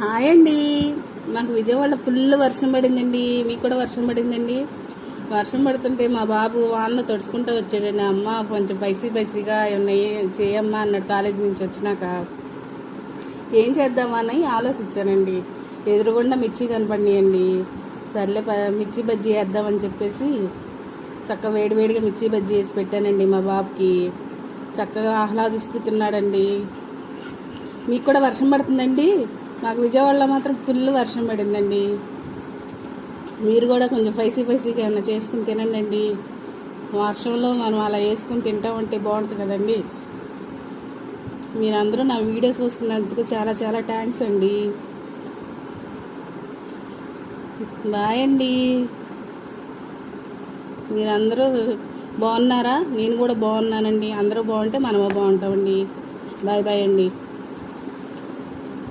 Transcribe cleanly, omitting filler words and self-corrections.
Hi అండి. మాకు విజయవాడలో ఫుల్ వర్షం పడిందండి. మీకు కూడా వర్షం పడిందండి. వర్షం పడుతుంటే మా బాబు వానలో తడుచుకుంటూ వచ్చాడండి. అమ్మ కొంచెం పైసీగా ఉన్నాయి చేయమ్మా అన్నాడు. కాలేజీ నుంచి వచ్చినాక ఏం చేద్దామని ఆలోచించానండి. ఎదురుగుండా మిర్చి కనపడినాయండి. సర్లే మిర్చి బజ్జీ వేద్దామని చెప్పేసి చక్కగా వేడివేడిగా మిర్చి బజ్జీ వేసి పెట్టానండి. మా బాబుకి చక్కగా ఆహ్లాదిస్తూ తిన్నాడండి. మీకు కూడా వర్షం పడుతుందండి. మాకు విజయవాడలో మాత్రం ఫుల్ వర్షం పడిందండి. మీరు కూడా కొంచెం ఫైసీగా ఏమైనా చేసుకుని తినండి. వర్షంలో మనం అలా వేసుకుని తింటామంటే బాగుంటుంది కదండి. మీరందరూ నా వీడియో చూస్తున్నందుకు చాలా చాలా థ్యాంక్స్ అండి. బాయ్ అండి. మీరందరూ బాగున్నారా? నేను కూడా బాగున్నానండి. అందరూ బాగుంటే మనము బాగుంటామండి. బాయ్ బాయ్ అండి.